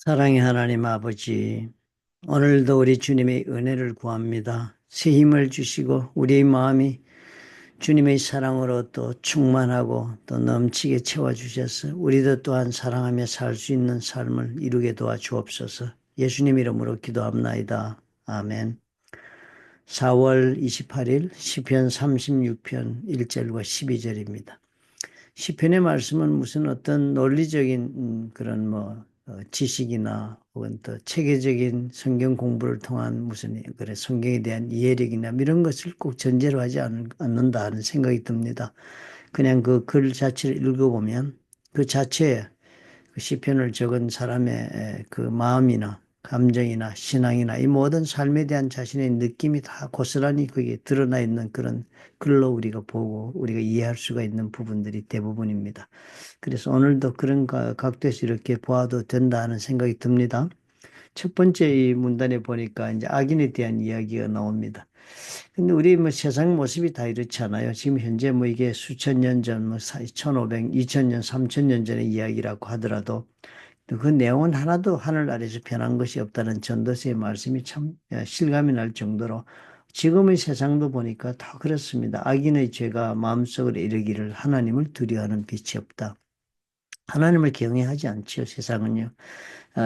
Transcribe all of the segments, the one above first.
사랑의 하나님 아버지, 오늘도 우리 주님의 은혜를 구합니다. 새 힘을 주시고 우리의 마음이 주님의 사랑으로 또 충만하고 또 넘치게 채워주셔서 우리도 또한 사랑하며 살 수 있는 삶을 이루게 도와주옵소서. 예수님 이름으로 기도합나이다. 아멘. 4월 28일 시편 36편 1절과 12절입니다. 시편의 말씀은 무슨 어떤 논리적인 그런 지식이나 혹은 또 체계적인 성경 공부를 통한 무슨 그래 성경에 대한 이해력이나 이런 것을 꼭 전제로 하지 않는다 하는 생각이 듭니다. 그냥 그 글 자체를 읽어보면 그 자체에 그 시편을 적은 사람의 그 마음이나 감정이나 신앙이나 이 모든 삶에 대한 자신의 느낌이 다 고스란히 거기에 드러나 있는 그런 글로 우리가 보고 우리가 이해할 수가 있는 부분들이 대부분입니다. 그래서 오늘도 그런 각도에서 이렇게 보아도 된다 하는 생각이 듭니다. 첫 번째 이 문단에 보니까 이제 악인에 대한 이야기가 나옵니다. 근데 우리 뭐 세상 모습이 다 이렇지 않아요. 지금 현재 뭐 이게 수천 년 전, 뭐 1500, 2000년, 3000년 전의 이야기라고 하더라도 그 내용은 하나도 하늘 아래서 변한 것이 없다는 전도서의 말씀이 참 실감이 날 정도로 지금의 세상도 보니까 다 그렇습니다. 악인의 죄가 마음속으로 이르기를 하나님을 두려워하는 빛이 없다. 하나님을 경외하지 않지요, 세상은요.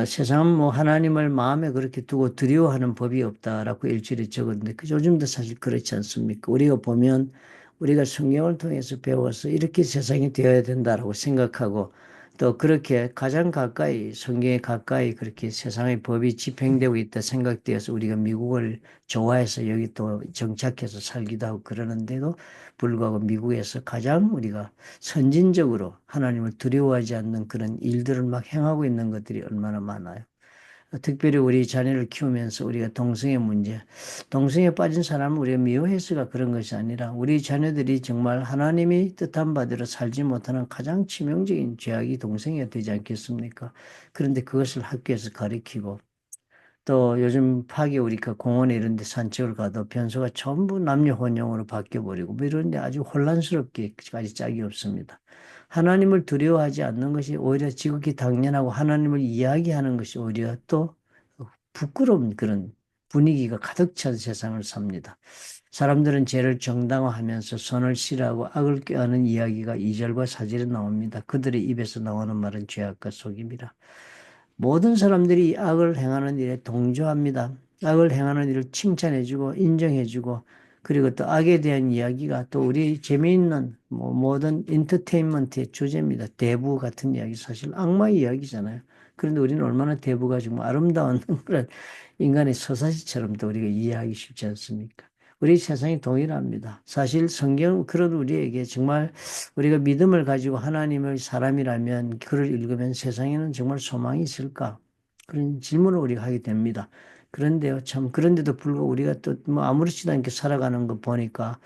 세상은 뭐 하나님을 마음에 그렇게 두고 두려워하는 법이 없다라고 일절에 적었는데 그 요즘도 사실 그렇지 않습니까? 우리가 보면 우리가 성경을 통해서 배워서 이렇게 세상이 되어야 된다라고 생각하고 또 그렇게 가장 가까이 성경에 가까이 그렇게 세상의 법이 집행되고 있다 생각되어서 우리가 미국을 좋아해서 여기 또 정착해서 살기도 하고 그러는데도 불구하고 미국에서 가장 우리가 선진적으로 하나님을 두려워하지 않는 그런 일들을 막 행하고 있는 것들이 얼마나 많아요. 특별히 우리 자녀를 키우면서 우리가 동성애 문제, 동성애에 빠진 사람은 우리가 미워해서가 그런 것이 아니라 우리 자녀들이 정말 하나님이 뜻한 바대로 살지 못하는 가장 치명적인 죄악이 동성애가 되지 않겠습니까? 그런데 그것을 학교에서 가르치고 또 요즘 파기 우리가 공원에 이런 데 산책을 가도 변소가 전부 남녀 혼용으로 바뀌어버리고 뭐 이런데 아주 혼란스럽게까지 짝이 없습니다. 하나님을 두려워하지 않는 것이 오히려 지극히 당연하고 하나님을 이야기하는 것이 오히려 또 부끄러운 그런 분위기가 가득 찬 세상을 삽니다. 사람들은 죄를 정당화하면서 선을 싫어하고 악을 꾀하는 이야기가 2절과 4절에 나옵니다. 그들의 입에서 나오는 말은 죄악과 속임이라. 모든 사람들이 악을 행하는 일에 동조합니다. 악을 행하는 일을 칭찬해주고 인정해주고 그리고 또 악에 대한 이야기가 또 우리 재미있는 모든 인터테인먼트의 주제입니다. 대부 같은 이야기 사실 악마의 이야기잖아요. 그런데 우리는 얼마나 대부가 정말 아름다운 그런 인간의 서사시처럼 또 우리가 이해하기 쉽지 않습니까? 우리 세상이 동일합니다. 사실 성경은 그런 우리에게 정말 우리가 믿음을 가지고 하나님을 사람이라면 글을 읽으면 세상에는 정말 소망이 있을까? 그런 질문을 우리가 하게 됩니다. 그런데요, 참, 그런데도 불구하고 우리가 또 뭐 아무렇지도 않게 살아가는 거 보니까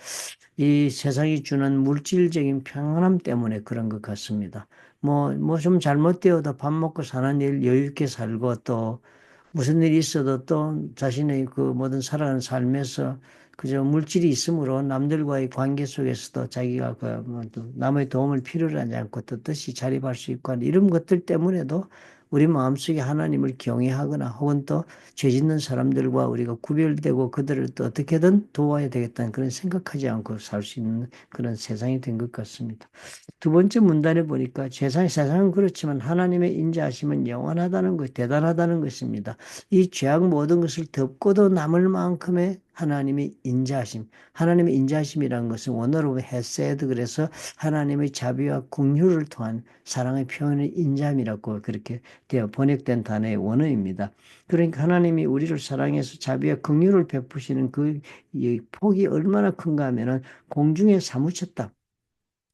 이 세상이 주는 물질적인 평안함 때문에 그런 것 같습니다. 뭐 좀 잘못되어도 밥 먹고 사는 일 여유 있게 살고 또 무슨 일이 있어도 또 자신의 그 모든 살아가는 삶에서 그저 물질이 있으므로 남들과의 관계 속에서도 자기가 그뭐 남의 도움을 필요로 하지 않고 떳떳이 자립할 수 있고 하는 이런 것들 때문에도 우리 마음속에 하나님을 경외하거나 혹은 또 죄 짓는 사람들과 우리가 구별되고 그들을 또 어떻게든 도와야 되겠다는 그런 생각하지 않고 살 수 있는 그런 세상이 된 것 같습니다. 두 번째 문단에 보니까 세상은 그렇지만 하나님의 인자하심은 영원하다는 것, 대단하다는 것입니다. 이 죄악 모든 것을 덮고도 남을 만큼의 하나님의 인자하심. 하나님의 인자하심이라는 것은 원어로 헤세드 그래서 하나님의 자비와 긍휼을 통한 사랑의 표현의 인자함이라고 그렇게 되어 번역된 단어의 원어입니다. 그러니까 하나님이 우리를 사랑해서 자비와 긍휼을 베푸시는 그 이 폭이 얼마나 큰가 하면은 공중에 사무쳤다.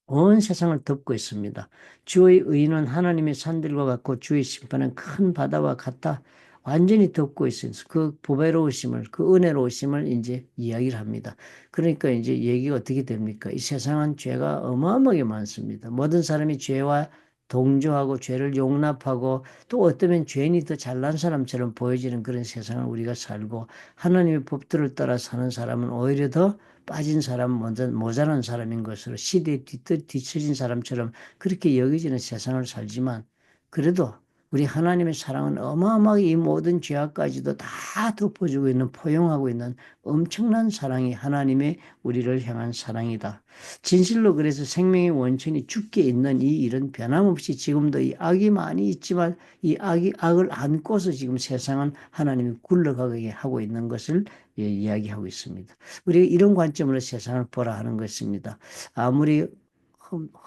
온 세상을 덮고 있습니다. 주의 의는 하나님의 산들과 같고 주의 심판은 큰 바다와 같다. 완전히 덮고 있어요. 그 보배로우심을, 그 은혜로우심을 이제 이야기를 합니다. 그러니까 이제 얘기가 어떻게 됩니까? 이 세상은 죄가 어마어마하게 많습니다. 모든 사람이 죄와 동조하고 죄를 용납하고 또 어쩌면 죄인이 더 잘난 사람처럼 보여지는 그런 세상을 우리가 살고 하나님의 법들을 따라 사는 사람은 오히려 더 빠진 사람, 모자란 사람인 것으로 시대에 뒤처진 사람처럼 그렇게 여겨지는 세상을 살지만 그래도 우리 하나님의 사랑은 어마어마하게 이 모든 죄악까지도 다 덮어주고 있는, 포용하고 있는 엄청난 사랑이 하나님의 우리를 향한 사랑이다. 진실로 그래서 생명의 원천이 주께 있는 이 일은 변함없이 지금도 이 악이 많이 있지만 이 악을 안고서 지금 세상은 하나님이 굴러가게 하고 있는 것을 이야기하고 있습니다. 우리가 이런 관점으로 세상을 보라 하는 것입니다. 아무리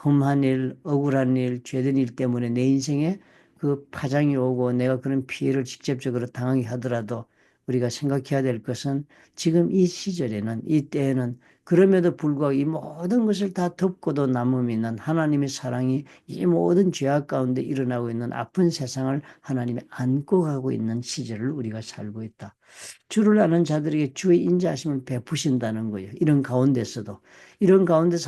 험한 일, 억울한 일, 죄된 일 때문에 내 인생에 그 파장이 오고 내가 그런 피해를 직접적으로 당하게 하더라도 우리가 생각해야 될 것은 지금 이 시절에는, 이 때에는 그럼에도 불구하고 이 모든 것을 다 덮고도 남음 있는 하나님의 사랑이 이 모든 죄악 가운데 일어나고 있는 아픈 세상을 하나님이 안고 가고 있는 시절을 우리가 살고 있다. 주를 아는 자들에게 주의 인자하심을 베푸신다는 거예요. 이런 가운데서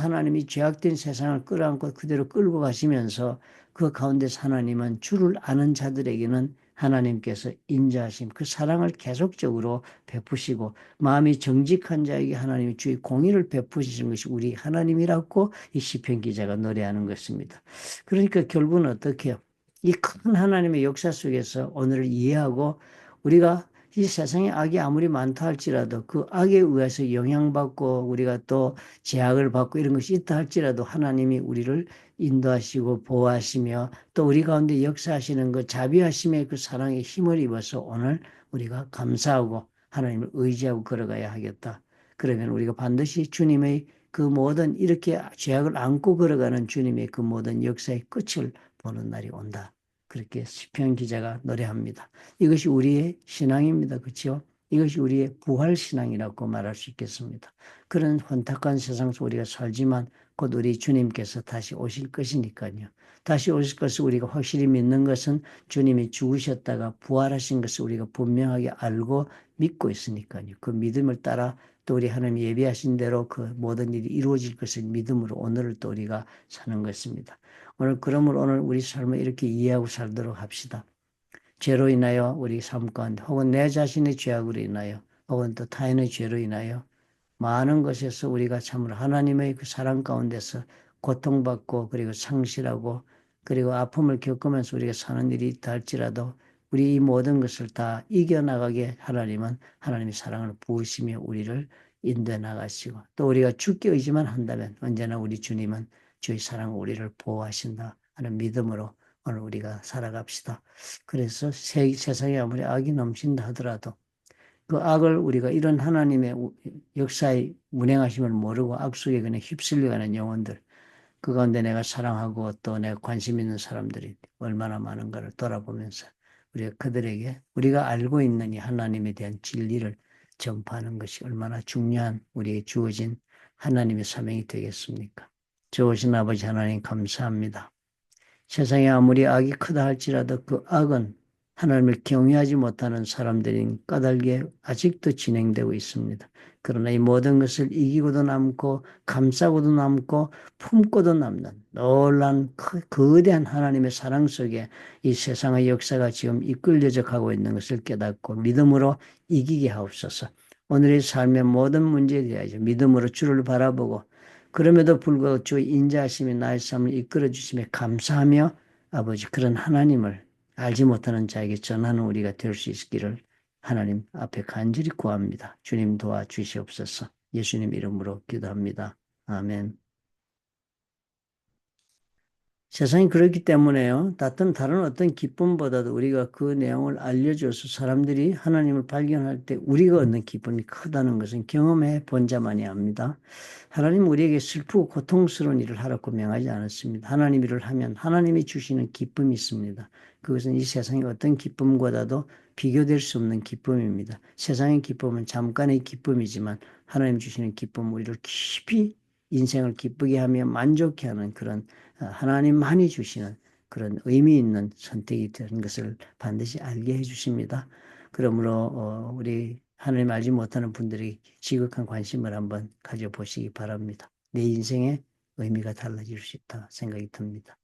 하나님이 죄악된 세상을 끌어안고 그대로 끌고 가시면서 그 가운데서 하나님은 주를 아는 자들에게는 하나님께서 인자하심, 그 사랑을 계속적으로 베푸시고 마음이 정직한 자에게 하나님이 주의 공의를 베푸시는 것이 우리 하나님이라고 이 시편 기자가 노래하는 것입니다. 그러니까 결국은 어떻게 해요? 이 큰 하나님의 역사 속에서 오늘을 이해하고 우리가 이 세상에 악이 아무리 많다 할지라도 그 악에 의해서 영향받고 우리가 또 제약을 받고 이런 것이 있다 할지라도 하나님이 우리를 인도하시고 보호하시며 또 우리 가운데 역사하시는 그 자비하심의 그 사랑에 힘을 입어서 오늘 우리가 감사하고 하나님을 의지하고 걸어가야 하겠다. 그러면 우리가 반드시 주님의 그 모든 이렇게 죄악을 안고 걸어가는 주님의 그 모든 역사의 끝을 보는 날이 온다. 그렇게 시편 기자가 노래합니다. 이것이 우리의 신앙입니다. 그렇죠? 이것이 우리의 부활 신앙이라고 말할 수 있겠습니다. 그런 혼탁한 세상 속 우리가 살지만 곧 우리 주님께서 다시 오실 것이니까요. 다시 오실 것을 우리가 확실히 믿는 것은 주님이 죽으셨다가 부활하신 것을 우리가 분명하게 알고 믿고 있으니까요. 그 믿음을 따라 또 우리 하나님이 예비하신 대로 그 모든 일이 이루어질 것을 믿음으로 오늘을 또 우리가 사는 것입니다. 그러므로 오늘 우리 삶을 이렇게 이해하고 살도록 합시다. 죄로 인하여 우리 삶 가운데 혹은 내 자신의 죄악으로 인하여 혹은 또 타인의 죄로 인하여 많은 것에서 우리가 참으로 하나님의 그 사랑 가운데서 고통받고 그리고 상실하고 그리고 아픔을 겪으면서 우리가 사는 일이 있다 할지라도 우리 이 모든 것을 다 이겨나가게 하나님은 하나님의 사랑을 부으시며 우리를 인도해 나가시고 또 우리가 주께 의지만 한다면 언제나 우리 주님은 주의 사랑으로 우리를 보호하신다 하는 믿음으로 오늘 우리가 살아갑시다. 그래서 세상에 아무리 악이 넘친다 하더라도 그 악을 우리가 이런 하나님의 역사의 운행하심을 모르고 악 속에 그냥 휩쓸려가는 영혼들, 그 가운데 내가 사랑하고 또 내가 관심 있는 사람들이 얼마나 많은가를 돌아보면서 우리가 그들에게 우리가 알고 있는 이 하나님에 대한 진리를 전파하는 것이 얼마나 중요한 우리에게 주어진 하나님의 사명이 되겠습니까? 좋으신 아버지 하나님 감사합니다. 세상에 아무리 악이 크다 할지라도 그 악은 하나님을 경외하지 못하는 사람들인 까닭에 아직도 진행되고 있습니다. 그러나 이 모든 것을 이기고도 남고 감싸고도 남고 품고도 남는 놀란 거대한 하나님의 사랑 속에 이 세상의 역사가 지금 이끌려져 가고 있는 것을 깨닫고 믿음으로 이기게 하옵소서. 오늘의 삶의 모든 문제에 대하여 믿음으로 주를 바라보고 그럼에도 불구하고 주의 인자하심이 나의 삶을 이끌어 주심에 감사하며 아버지 그런 하나님을 알지 못하는 자에게 전하는 우리가 될 수 있기를 하나님 앞에 간절히 구합니다. 주님 도와주시옵소서. 예수님 이름으로 기도합니다. 아멘. 세상이 그렇기 때문에요. 다른 어떤 기쁨보다도 우리가 그 내용을 알려줘서 사람들이 하나님을 발견할 때 우리가 얻는 기쁨이 크다는 것은 경험해 본 자만이 압니다. 하나님 우리에게 슬프고 고통스러운 일을 하라고 명하지 않았습니다. 하나님 일을 하면 하나님이 주시는 기쁨이 있습니다. 그것은 이 세상의 어떤 기쁨보다도 비교될 수 없는 기쁨입니다. 세상의 기쁨은 잠깐의 기쁨이지만 하나님 주시는 기쁨은 우리를 깊이 인생을 기쁘게 하며 만족해 하는 그런 하나님만이 주시는 그런 의미 있는 선택이 되는 것을 반드시 알게 해주십니다. 그러므로 우리 하나님 알지 못하는 분들이 지극한 관심을 한번 가져보시기 바랍니다. 내 인생의 의미가 달라질 수 있다 생각이 듭니다.